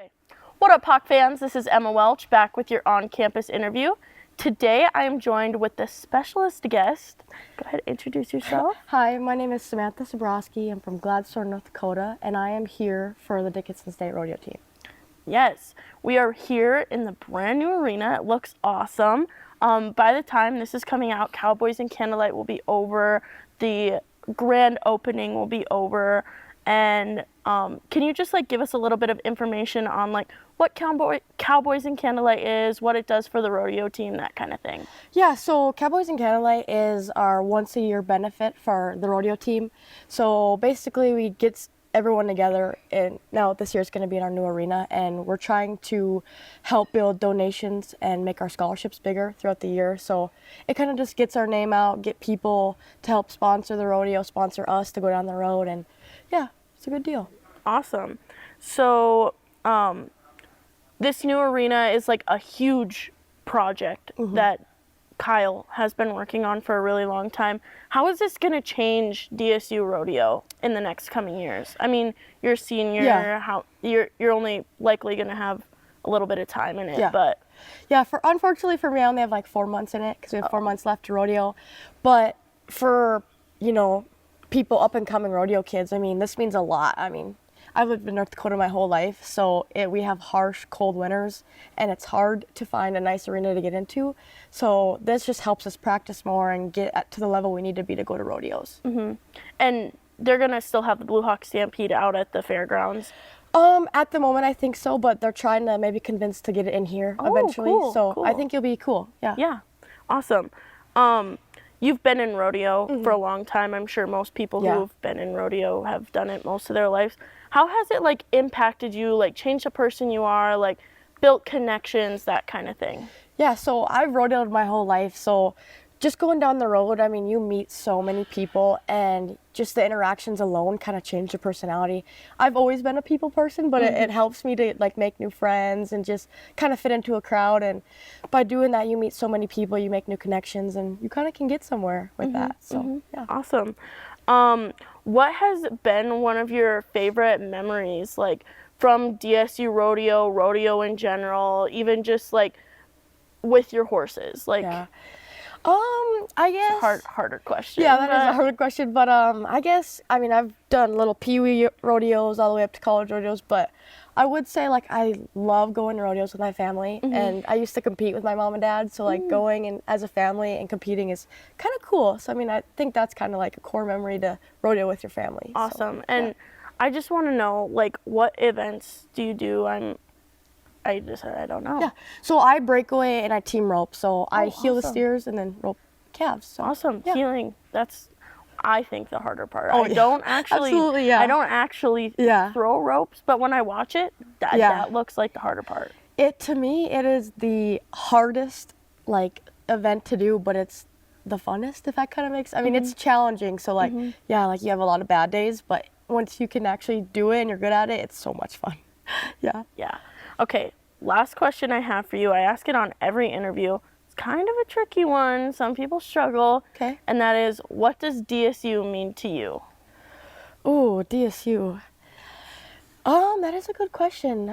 Hi. What up, Hawk fans? This is Emma Welch back with your on-campus interview. Today I am joined with the specialist guest. Go ahead, introduce yourself. Hi, my name is Samantha Sabrosky. I'm from Gladstone, North Dakota, and I am here for the Dickinson State Rodeo team. Yes, we are here in the brand new arena. It looks awesome. By the time this is coming out, Cowboys and Candlelight will be over. The grand opening will be over. And can you just give us a little bit of information on what Cowboys and Candlelight is, what it does for the rodeo team, that kind of thing? Yeah, so Cowboys and Candlelight is our once-a-year benefit for the rodeo team. So basically we get everyone together, and now this year is going to be in our new arena, and we're trying to help build donations and make our scholarships bigger throughout the year. So it kind of just gets our name out, get people to help sponsor the rodeo, sponsor us to go down the road, and yeah, it's a good deal. Awesome. So this new arena is a huge project that Kyle has been working on for a really long time. How is this going to change DSU Rodeo in the next coming years? I mean, you're a senior. Yeah. You're only likely going to have a little bit of time in it, Yeah. but yeah, unfortunately for me, I only have 4 months in it because we have 4 months left to rodeo. But for people up and coming rodeo kids, I mean, this means a lot. I mean, I've lived in North Dakota my whole life, so we have harsh, cold winters, and it's hard to find a nice arena to get into. So this just helps us practice more and get to the level we need to be to go to rodeos. And they're gonna still have the Blue Hawk Stampede out at the fairgrounds. At the moment, I think so, but they're trying to maybe convince to get it in here eventually. Cool, so cool. I think it'll be cool. Yeah. Yeah, awesome. You've been in rodeo for a long time. I'm sure most people who've been in rodeo have done it most of their lives. How has it impacted you, changed the person you are, built connections, that kind of thing? Yeah, so I've rodeoed my whole life, so just going down the road, I mean, you meet so many people, and just the interactions alone kind of change your personality. I've always been a people person, but it helps me to make new friends and just kind of fit into a crowd. And by doing that, you meet so many people, you make new connections, and you kind of can get somewhere with that. So yeah. Awesome. What has been one of your favorite memories, from DSU rodeo in general, even just with your horses? Yeah. I guess It's a harder question. Yeah, that is a hard question, but I guess, I mean, I've done little pee-wee rodeos all the way up to college rodeos, but I would say I love going to rodeos with my family, and I used to compete with my mom and dad, so going in as a family and competing is kind of cool. So I mean, I think that's kind of a core memory to rodeo with your family. Awesome. So, and I just want to know what events do you do? I don't know. Yeah, so I break away and I team rope, so I heel the awesome. steers and then rope calves. So. Awesome. Yeah. Healing. That's, I think, the harder part. Oh, I don't actually absolutely, yeah. I don't actually throw ropes, but when I watch it, that looks like the harder part. To me, it is the hardest event to do, but it's the funnest, if that kind of makes. I mean, it's challenging. So you have a lot of bad days, but once you can actually do it and you're good at it, it's so much fun. Yeah. Yeah. Okay. Last question I have for you. I ask it on every interview. It's kind of a tricky one. Some people struggle. Okay. And that is, what does DSU mean to you? Ooh, DSU. That is a good question.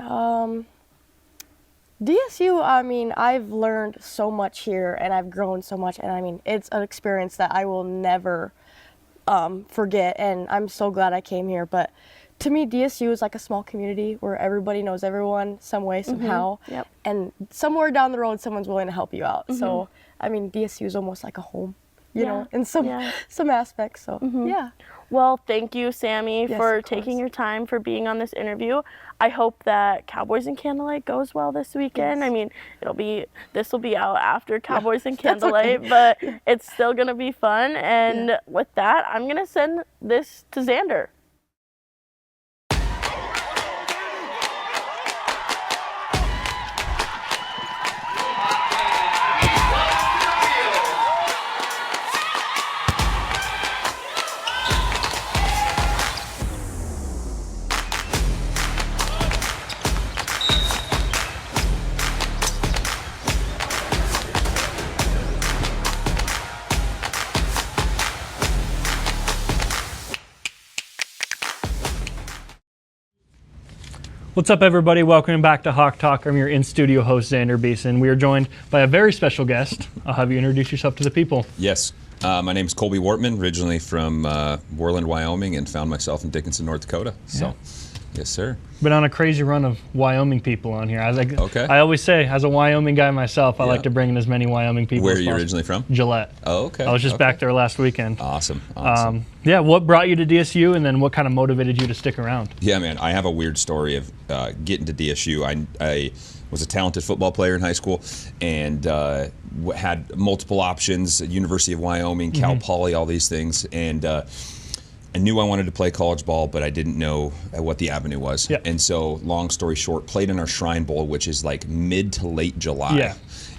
DSU, I mean, I've learned so much here and I've grown so much, and I mean, it's an experience that I will never forget, and I'm so glad I came here. But to me, DSU is like a small community where everybody knows everyone some way, somehow. Yep. And somewhere down the road, someone's willing to help you out. So, I mean, DSU is almost like a home, you know, in some aspects. So, yeah. Well, thank you, Sammy, for of taking course. your time, for being on this interview. I hope that Cowboys and Candlelight goes well this weekend. Yes. I mean, this will be out after Cowboys and that's Candlelight, okay. but it's still going to be fun. And with that, I'm going to send this to Xander. What's up, everybody? Welcome back to HawkTalk. I'm your in-studio host, Xander Beeson. We are joined by a very special guest. I'll have you introduce yourself to the people. Yes. My name is Colby Wartman, originally from Worland, Wyoming, and found myself in Dickinson, North Dakota. So, yes, sir. Been on a crazy run of Wyoming people on here. Okay. I always say, as a Wyoming guy myself, I like to bring in as many Wyoming people Where as are you possible. originally from? Gillette. Oh, okay. I was just okay. back there last weekend. Awesome. Yeah, what brought you to DSU, and then what kind of motivated you to stick around? Yeah, man, I have a weird story of getting to DSU. I was a talented football player in high school and had multiple options at University of Wyoming, Cal Poly, all these things. And I knew I wanted to play college ball, but I didn't know what the avenue was. Yep. And so, long story short, played in our Shrine Bowl, which is like mid to late July. Yeah.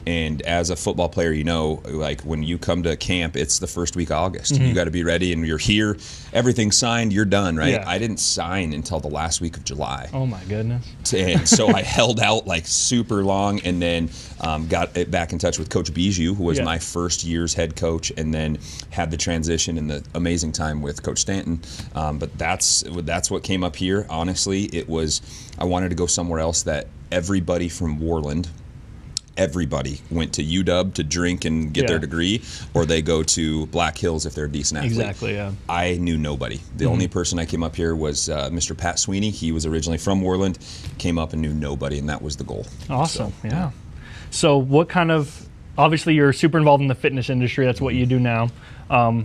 And as a football player, you know, like when you come to camp, it's the first week of August. You got to be ready, and you're here. Everything's signed. You're done, right? Yeah. I didn't sign until the last week of July. Oh, my goodness. And so I held out like super long, and then got it back in touch with Coach Bijou, who was my first year's head coach, and then had the transition and the amazing time with Coach Stanton. But that's what came up here. Honestly, I wanted to go somewhere else that everybody from Worland, everybody went to UW to drink and get their degree, or they go to Black Hills if they're a decent athlete. Exactly, yeah. I knew nobody. The only person I came up here was Mr. Pat Sweeney. He was originally from Worland, came up and knew nobody, and that was the goal. Awesome, yeah. So what kind of, obviously you're super involved in the fitness industry. That's what you do now.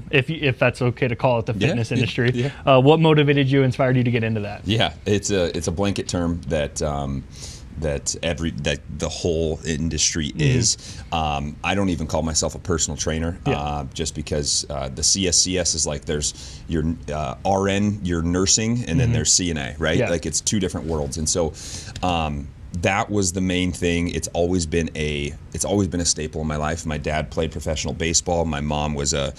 If that's okay to call it the fitness industry. Yeah. What motivated you, inspired you to get into that? Yeah, it's a blanket term that the whole industry is. I don't even call myself a personal trainer, just because the CSCS is like there's your RN, your nursing, and then there's CNA, right? Yeah. Like it's two different worlds, and so. That was the main thing. It's always been a staple in my life. My dad played professional baseball. My mom was a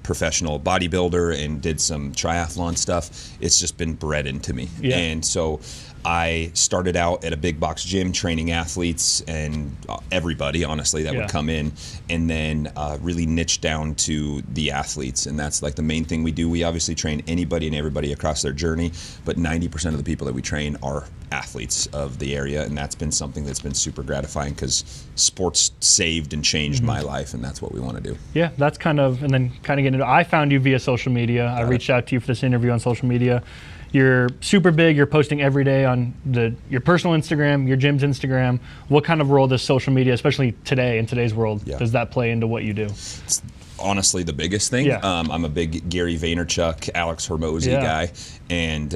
professional bodybuilder and did some triathlon stuff. It's just been bred into me. Yeah. And so I started out at a big box gym training athletes and everybody, honestly, that would come in, and then really niche down to the athletes. And that's like the main thing we do. We obviously train anybody and everybody across their journey, but 90% of the people that we train are athletes of the area, and that's been something that's been super gratifying because sports saved and changed my life, and that's what we want to do. Yeah, that's kind of getting into, I found you via social media. I reached out to you for this interview on social media. You're super big. You're posting every day on your personal Instagram, your gym's Instagram. What kind of role does social media, especially today in today's world, does that play into what you do? It's honestly the biggest thing. I'm a big Gary Vaynerchuk, Alex Hormozy guy, and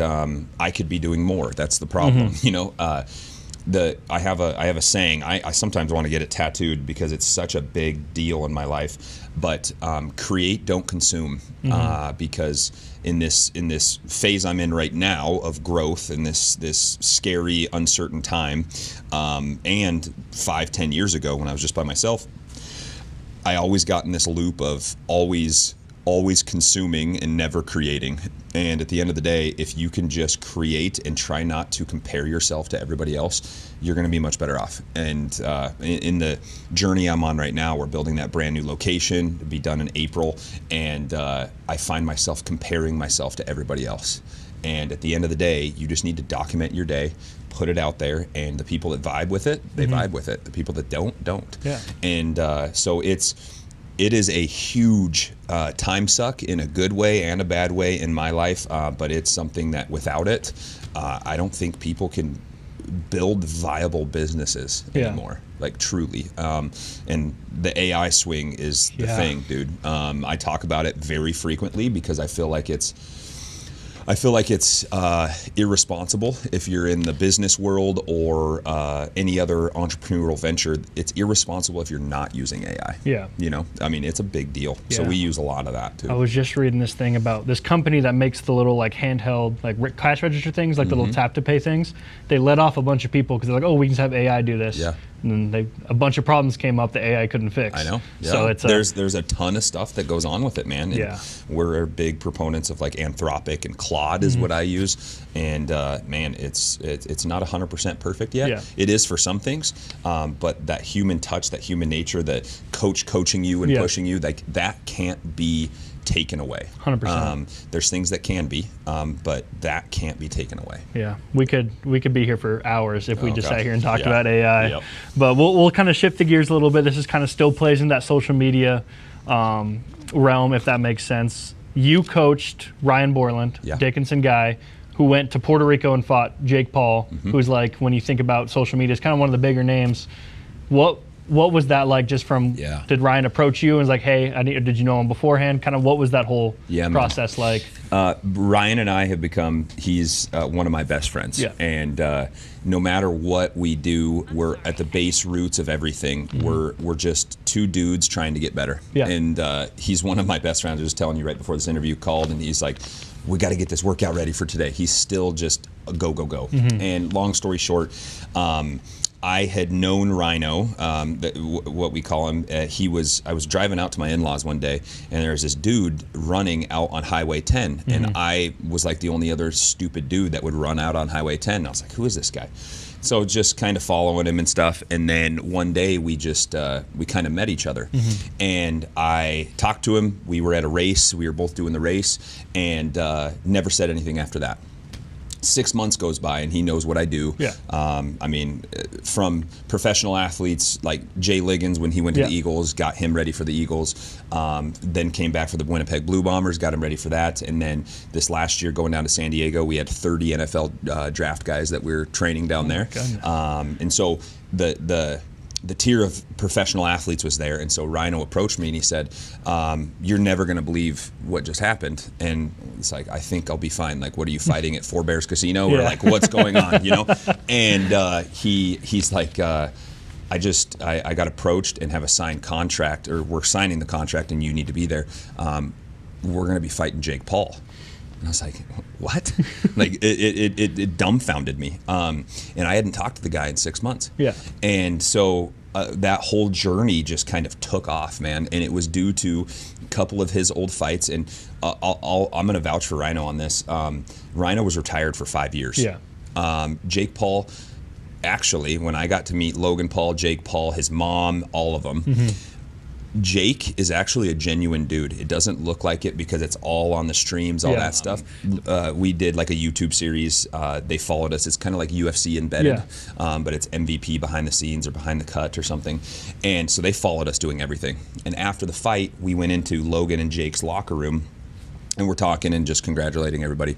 I could be doing more. That's the problem. You know, I have a saying. I sometimes want to get it tattooed because it's such a big deal in my life. But create, don't consume, because in this phase I'm in right now of growth in this scary, uncertain time, and 5-10 years ago when I was just by myself, I always got in this loop of always consuming and never creating. And at the end of the day, if you can just create and try not to compare yourself to everybody else, you're going to be much better off. And in the journey I'm on right now, we're building that brand new location to be done in April, and I find myself comparing myself to everybody else. And at the end of the day, you just need to document your day, put it out there, and the people that vibe with it, they vibe with it. The people that don't. Yeah. And so it is a huge time suck in a good way and a bad way in my life, but it's something that without it, I don't think people can build viable businesses anymore, like truly. And the AI swing is the thing, dude. I talk about it very frequently because I feel like it's irresponsible if you're in the business world or any other entrepreneurial venture. It's irresponsible if you're not using AI. Yeah. You know, I mean, it's a big deal. Yeah. So we use a lot of that too. I was just reading this thing about this company that makes the little like handheld like cash register things, like the little tap to pay things. They let off a bunch of people because they're like, oh, we can just have AI do this. Yeah. And then a bunch of problems came up that AI couldn't fix. I know. Yeah. So it's there's a ton of stuff that goes on with it, man. And we're big proponents of like Anthropic, and Claude is what I use. And man, it's not 100% perfect yet. Yeah. It is for some things, but that human touch, that human nature, that coaching you and pushing you, like that can't be taken away. 100%. There's things that can be, but that can't be taken away. Yeah, we could be here for hours if we just sat here and talked about AI. Yep. But we'll kind of shift the gears a little bit. This is kind of still plays in that social media realm, if that makes sense. You coached Ryan Borland, Dickinson guy, who went to Puerto Rico and fought Jake Paul, who's like, when you think about social media, it's kind of one of the bigger names. What was that like just from, did Ryan approach you and was like, hey, did you know him beforehand? Kind of what was that whole process like? Ryan and I have become, he's one of my best friends. Yeah. And no matter what we do, we're at the base roots of everything. We're just two dudes trying to get better. Yeah. And he's one of my best friends. I was telling you right before this interview, called and he's like, we got to get this workout ready for today. He's still just a go. And long story short, I had known Rhino, what we call him. I was driving out to my in-laws one day, and there was this dude running out on Highway 10, and I was like the only other stupid dude that would run out on Highway 10. And I was like, who is this guy? So just kind of following him and stuff. And then one day we just we kind of met each other, and I talked to him. We were at a race. We were both doing the race, and never said anything after that. 6 months goes by and he knows what I do. Yeah. I mean, from professional athletes like Jay Liggins when he went to the Eagles, got him ready for the Eagles, then came back for the Winnipeg Blue Bombers, got him ready for that. And then this last year going down to San Diego, we had 30 NFL draft guys that we were training down there. And so the tier of professional athletes was there, and so Rhino approached me and he said, you're never going to believe what just happened. And it's like, I think I'll be fine. Like, what are you fighting at Four Bears Casino? Or like, what's going on, you know? And he's like, I got approached and have a signed contract, or we're signing the contract and you need to be there. We're going to be fighting Jake Paul. And I was like, what? Like, it dumbfounded me. And I hadn't talked to the guy in 6 months. Yeah. And so that whole journey just kind of took off, man. And it was due to a couple of his old fights. And I'm going to vouch for Rhino on this. Rhino was retired for 5 years. Yeah. Jake Paul, actually, when I got to meet Logan Paul, Jake Paul, his mom, all of them, Jake is actually a genuine dude. It doesn't look like it because it's all on the streams, all that stuff. We did like a YouTube series. They followed us. It's kind of like UFC embedded, but it's MVP behind the scenes or behind the cut or something. And so they followed us doing everything. And after the fight, we went into Logan and Jake's locker room, and we're talking and just congratulating everybody.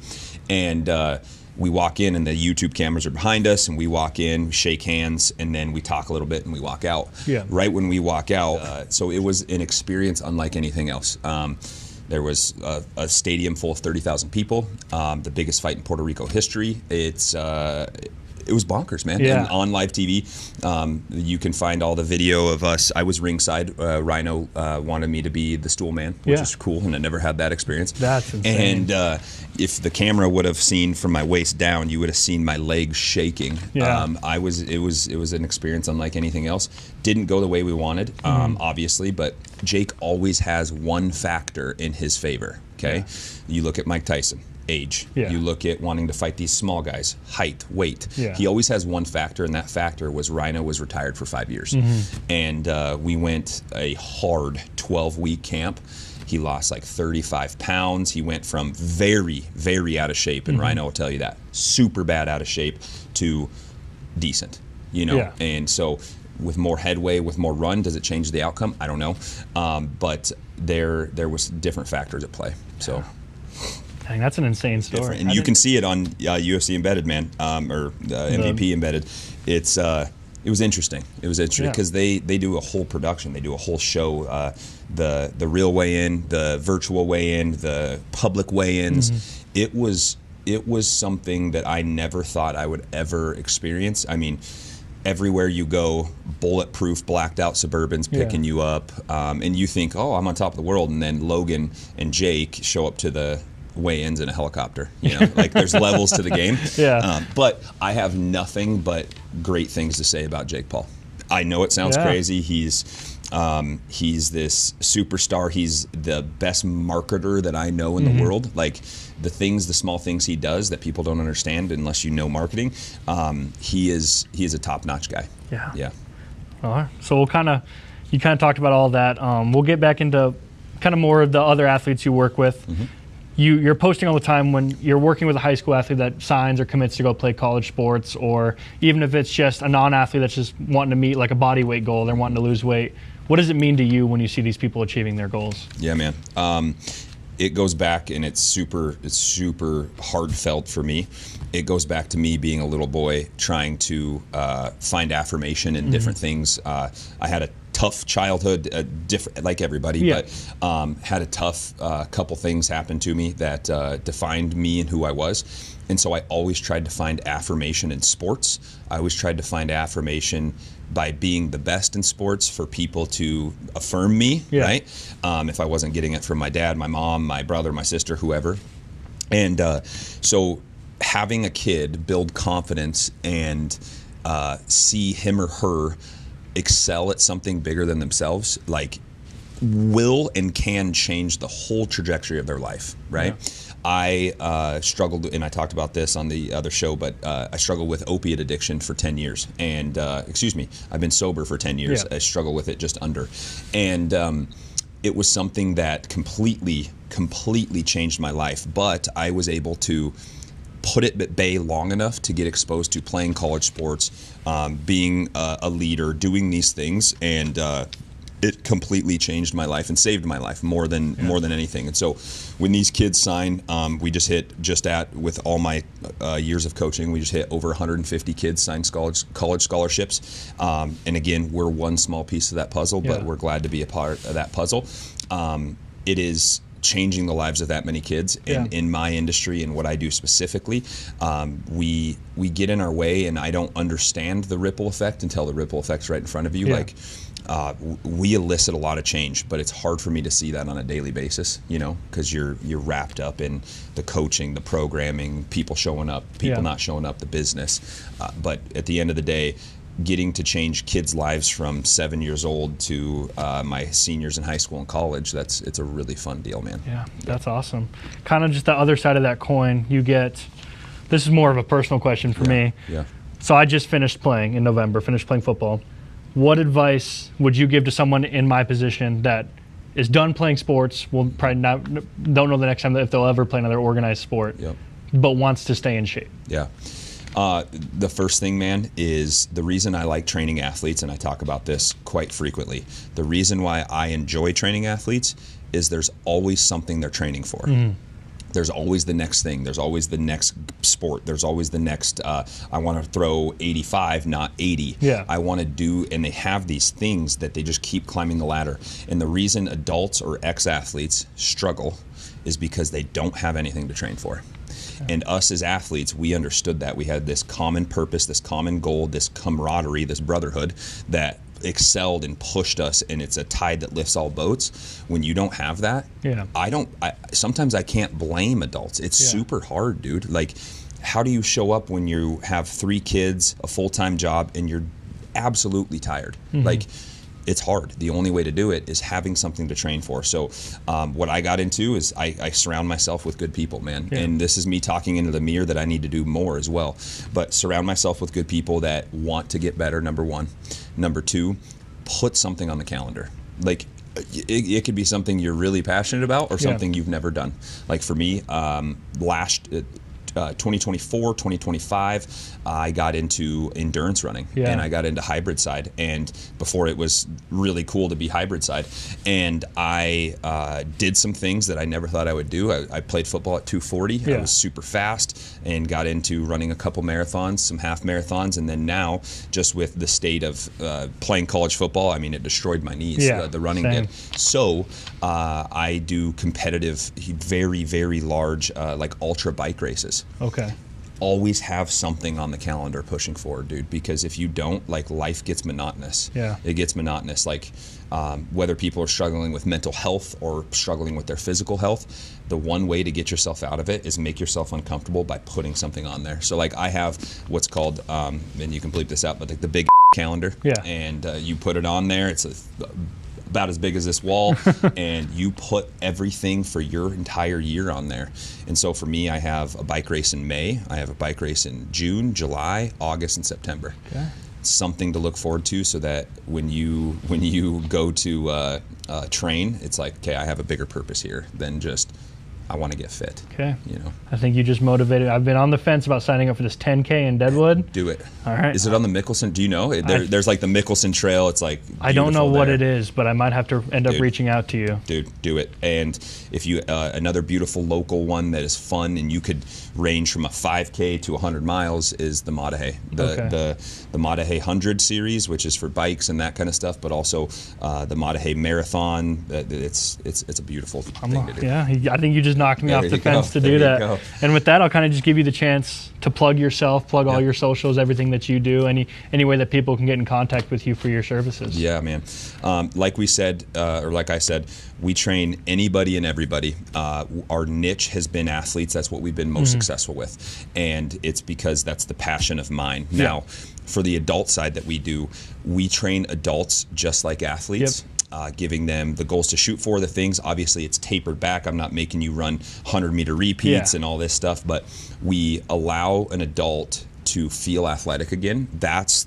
And we walk in and the YouTube cameras are behind us, and we walk in, shake hands, and then we talk a little bit and we walk out. Yeah. Right when we walk out, so it was an experience unlike anything else. There was a stadium full of 30,000 people, the biggest fight in Puerto Rico history. It was bonkers, man. Yeah. And on live TV, you can find all the video of us. I was ringside. Rhino wanted me to be the stool man, which is cool, and I never had that experience. That's insane. And if the camera would have seen from my waist down, you would have seen my legs shaking. Yeah. It was an experience unlike anything else. Didn't go the way we wanted, obviously, but Jake always has one factor in his favor. Okay, you look at Mike Tyson. Age. Yeah. You look at wanting to fight these small guys, height, weight. Yeah. He always has one factor, and that factor was Rhino was retired for 5 years. And we went a hard 12-week camp. He lost like 35 pounds. He went from very, very out of shape, and Rhino will tell you that, super bad out of shape, to decent, you know? Yeah. And so with more headway, with more run, does it change the outcome? I don't know. But there was different factors at play. So. Dang, that's an insane story. And you can see it on UFC Embedded, man, or MVP Embedded. It was interesting. It was interesting because they do a whole production. They do a whole show. The real weigh-in, the virtual weigh-in, the public weigh-ins. It was something that I never thought I would ever experience. I mean, everywhere you go, bulletproof, blacked out Suburbans picking you up, and you think, oh, I'm on top of the world, and then Logan and Jake show up to the weigh-ins in a helicopter, you know, like there's levels to the game. Yeah. But I have nothing but great things to say about Jake Paul. I know it sounds crazy. He's this superstar. He's the best marketer that I know in the world. Like the small things he does that people don't understand unless you know marketing. He is a top-notch guy. Yeah. All right. So you kind of talked about all that. We'll get back into kind of more of the other athletes you work with. You're posting all the time when you're working with a high school athlete that signs or commits to go play college sports, or even if it's just a non-athlete that's just wanting to meet like a body weight goal, they're wanting to lose weight. What does it mean to you when you see these people achieving their goals? Yeah, man. It goes back, and it's super heartfelt for me. It goes back to me being a little boy trying to find affirmation in different things. I had a tough childhood, different like everybody, but had a tough couple things happen to me that defined me and who I was. And so I always tried to find affirmation in sports. I always tried to find affirmation by being the best in sports for people to affirm me, right? If I wasn't getting it from my dad, my mom, my brother, my sister, whoever. And so having a kid build confidence and see him or her excel at something bigger than themselves, like, will and can change the whole trajectory of their life, right? I struggled, and I talked about this on the other show, but I struggled with opiate addiction for 10 years. And, I've been sober for 10 years. I struggle with it just under. And it was something that completely changed my life. But I was able to put it at bay long enough to get exposed to playing college sports, being a leader, doing these things, and it completely changed my life and saved my life more than anything. And so when these kids sign, we just hit with all my years of coaching, we just hit over 150 kids sign college scholarships. And again, we're one small piece of that puzzle, but we're glad to be a part of that puzzle. It is changing the lives of that many kids in my industry and what I do specifically. We get in our way, and I don't understand the ripple effect until the ripple effect's right in front of you. We elicit a lot of change, but it's hard for me to see that on a daily basis, because you're wrapped up in the coaching, the programming, people showing up, people not showing up, the business. But at the end of the day, getting to change kids' lives from 7 years old to my seniors in high school and college, it's a really fun deal, man. Yeah, that's awesome. Kind of just the other side of that coin, this is more of a personal question for me. Yeah. So I just finished playing in November, finished playing football. What advice would you give to someone in my position that is done playing sports, will probably don't know the next time if they'll ever play another organized sport, but wants to stay in shape? Yeah. The first thing, man, is the reason I like training athletes, and I talk about this quite frequently. The reason why I enjoy training athletes is there's always something they're training for. There's always the next thing. There's always the next sport. There's always the next, I want to throw 85, not 80. I want to do, and they have these things that they just keep climbing the ladder. And the reason adults or ex-athletes struggle is because they don't have anything to train for. And us as athletes, we understood that. We had this common purpose, this common goal, this camaraderie, this brotherhood that excelled and pushed us, and it's a tide that lifts all boats. When you don't have that, sometimes I can't blame adults. It's super hard, dude. Like, how do you show up when you have 3 kids, a full-time job, and you're absolutely tired? Like, it's hard. The only way to do it is having something to train for. So what I got into is I surround myself with good people, man. And this is me talking into the mirror that I need to do more as well. But surround myself with good people that want to get better, number one. Number two, put something on the calendar. Like, it could be something you're really passionate about or something you've never done. Like for me, 2024, 2025, I got into endurance running and I got into hybrid side. And before it was really cool to be hybrid side. And I did some things that I never thought I would do. I played football at 240. I was super fast and got into running a couple marathons, some half marathons. And then now, just with the state of playing college football, I mean, it destroyed my knees, the running did. So I do competitive, very, very large, like ultra bike races. Okay. Always have something on the calendar pushing forward, dude, because if you don't, like, life gets monotonous. It gets monotonous. Like, whether people are struggling with mental health or struggling with their physical health, the one way to get yourself out of it is make yourself uncomfortable by putting something on there. So, like, I have what's called, and you can bleep this out, but like the big calendar. And you put it on there. It's about as big as this wall, and you put everything for your entire year on there. And so for me, I have a bike race in May, I have a bike race in June, July, August, and September. something to look forward to, so that when you go to train, it's like, okay, I have a bigger purpose here than just I want to get fit. Okay. You know. I think you just motivated. I've been on the fence about signing up for this 10K in Deadwood. Do it. All right. Is it on the Mickelson? Do you know? There's like the Mickelson Trail. It's like I don't know what there. it is, but I might have to end up reaching out to you. Dude, do it. And if you another beautiful local one that is fun and you could range from a 5K to 100 miles is the Madahay. The Madahay 100 series, which is for bikes and that kind of stuff, but also the Madahay Marathon. It's a beautiful thing to do. Yeah, I think you just knocked me off the fence to do that. And with that, I'll kind of just give you the chance to plug yourself, plug all your socials, everything that you do, any way that people can get in contact with you for your services. Yeah, man. Like we said, or like I said, we train anybody and everybody. Our niche has been athletes. That's what we've been most successful with. And it's because that's the passion of mine. Yeah. Now, for the adult side that we do, we train adults just like athletes. Yep. Giving them the goals to shoot for, the things. Obviously, it's tapered back. I'm not making you run 100-meter repeats and all this stuff, but we allow an adult to feel athletic again. That's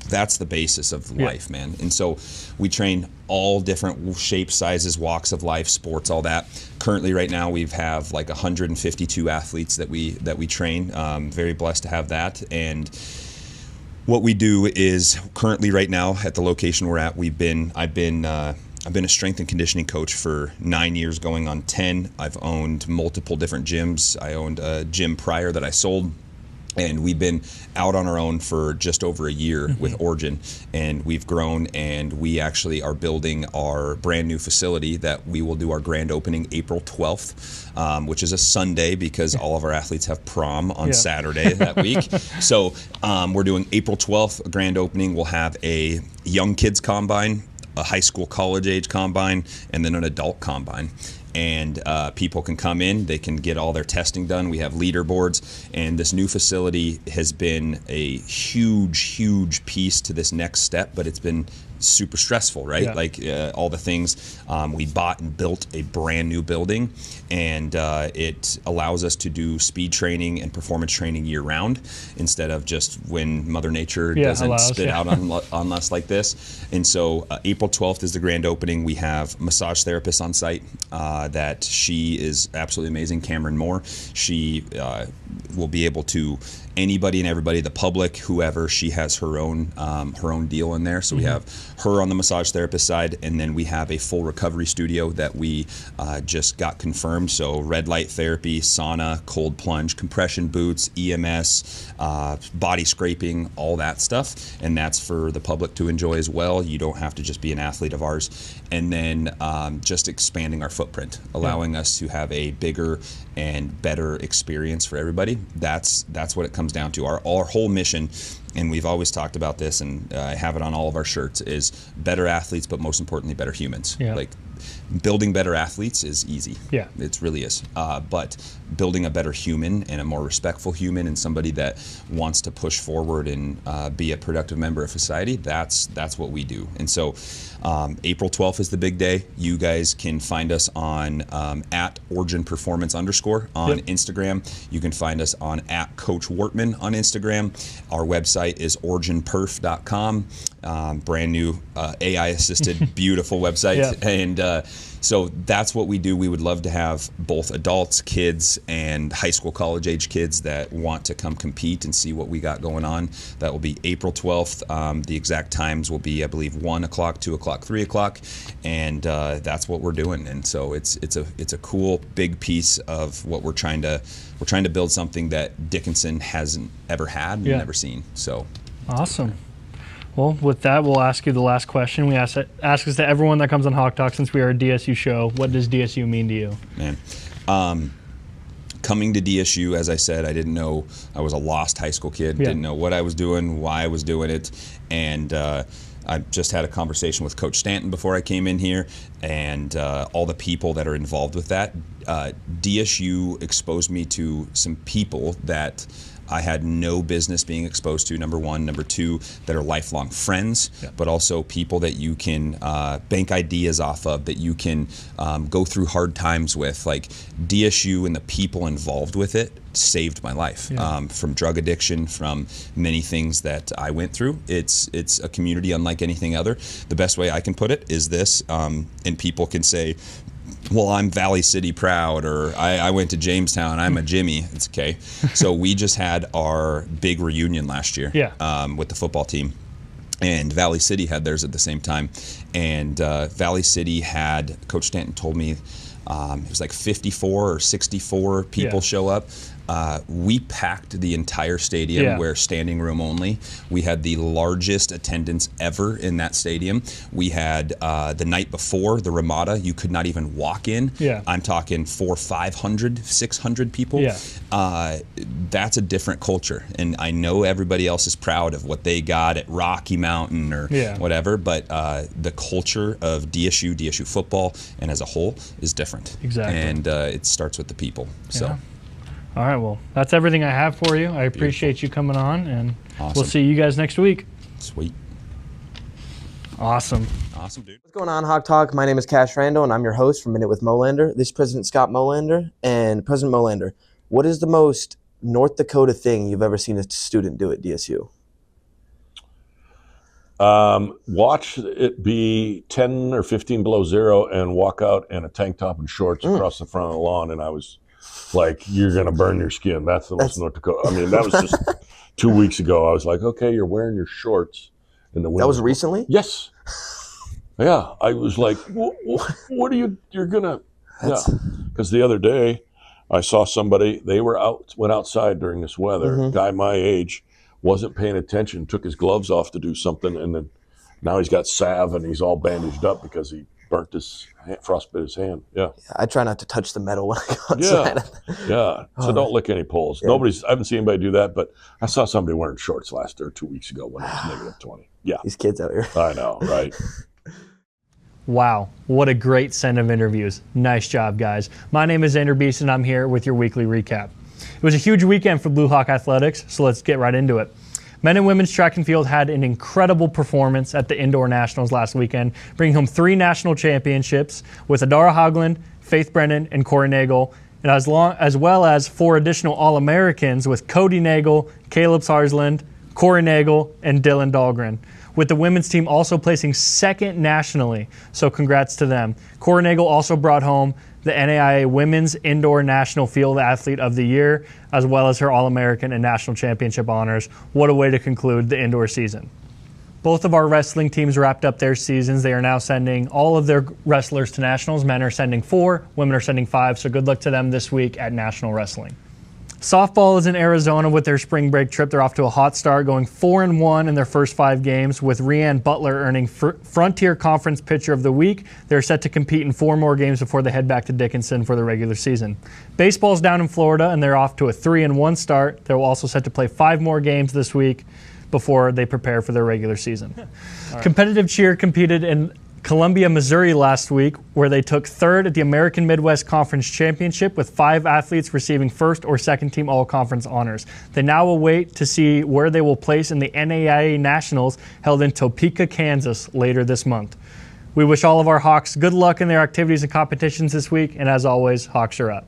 the basis of life, man. And so we train all different shapes, sizes, walks of life, sports, all that. Currently, right now, we have like 152 athletes that we train. Very blessed to have that. And what we do is currently right now at the location we're at, I've been a strength and conditioning coach for 9 years, going on 10. I've owned multiple different gyms. I owned a gym prior that I sold. And we've been out on our own for just over a year with Origin, and we've grown, and we actually are building our brand new facility that we will do our grand opening April 12th, which is a Sunday because all of our athletes have prom on Saturday that week. So we're doing April 12th, a grand opening. We'll have a young kids combine, a high school college age combine, and then an adult combine. And people can come in, they can get all their testing done. We have leaderboards, and this new facility has been a huge piece to this next step, but it's been super stressful, right? Yeah. Like all the things. We bought and built a brand new building, and it allows us to do speed training and performance training year round instead of just when Mother Nature doesn't spit out on us like this. And so April 12th is the grand opening. We have massage therapists on site that she is absolutely amazing, Cameron Moore. She will be able to, anybody and everybody, the public, whoever, she has her own deal in there. So we have her on the massage therapist side, and then we have a full recovery studio that we just got confirmed. So red light therapy, sauna, cold plunge, compression boots, EMS, body scraping, all that stuff. And that's for the public to enjoy as well. You don't have to just be an athlete of ours. And then just expanding our footprint, allowing us to have a bigger and better experience for everybody. That's what it comes down to. Our whole mission, and we've always talked about this, and I have it on all of our shirts, is better athletes, but most importantly, better humans. Yeah. Like, building better athletes is easy. Yeah. It really is. But building a better human and a more respectful human and somebody that wants to push forward and be a productive member of society, that's what we do. And so April 12th is the big day. You guys can find us on at Origin Performance _ on Instagram. You can find us on at Coach Wartman on Instagram. Our website is originperf.com. Brand new AI assisted, beautiful website. And so that's what we do. We would love to have both adults, kids, and high school, college age kids that want to come compete and see what we got going on. That will be April 12th. The exact times will be, I believe, 1 o'clock, 2 o'clock, 3 o'clock, and that's what we're doing. And so it's a cool big piece of what we're trying to build, something that Dickinson hasn't ever had and never seen. So awesome. Well, with that, we'll ask you the last question. We ask this to everyone that comes on HawkTalk, since we are a DSU show. What does DSU mean to you? Man, coming to DSU, as I said, I didn't know. I was a lost high school kid. Didn't know what I was doing, why I was doing it, and I just had a conversation with Coach Stanton before I came in here, and all the people that are involved with that. DSU exposed me to some people that I had no business being exposed to, number one. Number two, that are lifelong friends, but also people that you can bank ideas off of, that you can go through hard times with. Like DSU and the people involved with it saved my life from drug addiction, from many things that I went through. It's a community unlike anything other. The best way I can put it is this, and people can say, well, I'm Valley City proud, or I went to Jamestown, I'm a Jimmy. It's okay. So we just had our big reunion last year with the football team. And Valley City had theirs at the same time. And Valley City had, Coach Stanton told me, it was like 54 or 64 people show up. We packed the entire stadium where standing room only. We had the largest attendance ever in that stadium. We had the night before the Ramada, you could not even walk in. I'm talking 400, 500, 600 people. That's a different culture. And I know everybody else is proud of what they got at Rocky Mountain or whatever, but the culture of DSU football, and as a whole, is different. Exactly. And it starts with the people. So. All right, well, that's everything I have for you. I appreciate you coming on, and we'll see you guys next week. Sweet. Awesome. Awesome, dude. What's going on, HawkTalk? My name is Cash Randle, and I'm your host for Minute with Molander. This is President Scott Molander. And President Molander, what is the most North Dakota thing you've ever seen a student do at DSU? Watch it be 10 or 15 below zero and walk out in a tank top and shorts across the front of the lawn, and I was like, you're going to burn your skin. That's the most North Dakota. I mean, that was just 2 weeks ago. I was like, okay, you're wearing your shorts in the winter. That was recently? Yes. Yeah. I was like, what are you're going to, Because the other day I saw somebody, went outside during this weather, guy my age, wasn't paying attention, took his gloves off to do something, and then now he's got salve and he's all bandaged up because he burnt his frostbit his hand. I try not to touch the metal when I go outside. So don't lick any poles. I haven't seen anybody do that, but I saw somebody wearing shorts 2 weeks ago when it was negative 20. These kids out here. I know, right? Wow, what a great set of interviews. Nice job, guys. My name is Xander Beeson. I'm here with your weekly recap. It was a huge weekend for Blue Hawk Athletics, so let's get right into it. Men and women's track and field had an incredible performance at the Indoor Nationals last weekend, bringing home 3 national championships with Adara Hogland, Faith Brennan, and Corey Nagel, and as well as 4 additional All-Americans with Cody Nagel, Caleb Sarsland, Corey Nagel, and Dylan Dahlgren, with the women's team also placing 2nd nationally, so congrats to them. Corey Nagel also brought home the NAIA Women's Indoor National Field Athlete of the Year, as well as her All-American and National Championship honors. What a way to conclude the indoor season. Both of our wrestling teams wrapped up their seasons. They are now sending all of their wrestlers to nationals. Men are sending 4, women are sending 5, so good luck to them this week at National Wrestling. Softball is in Arizona with their spring break trip. They're off to a hot start, going 4-1 in their first 5 games, with Rianne Butler earning Frontier Conference Pitcher of the Week. They're set to compete in 4 more games before they head back to Dickinson for the regular season. Baseball's down in Florida, and they're off to a 3-1 start. They're also set to play 5 more games this week before they prepare for their regular season. Competitive cheer competed in Columbia, Missouri last week, where they took 3rd at the American Midwest Conference Championship, with 5 athletes receiving 1st or 2nd team all-conference honors. They now await to see where they will place in the NAIA Nationals held in Topeka, Kansas later this month. We wish all of our Hawks good luck in their activities and competitions this week, and as always, Hawks are up.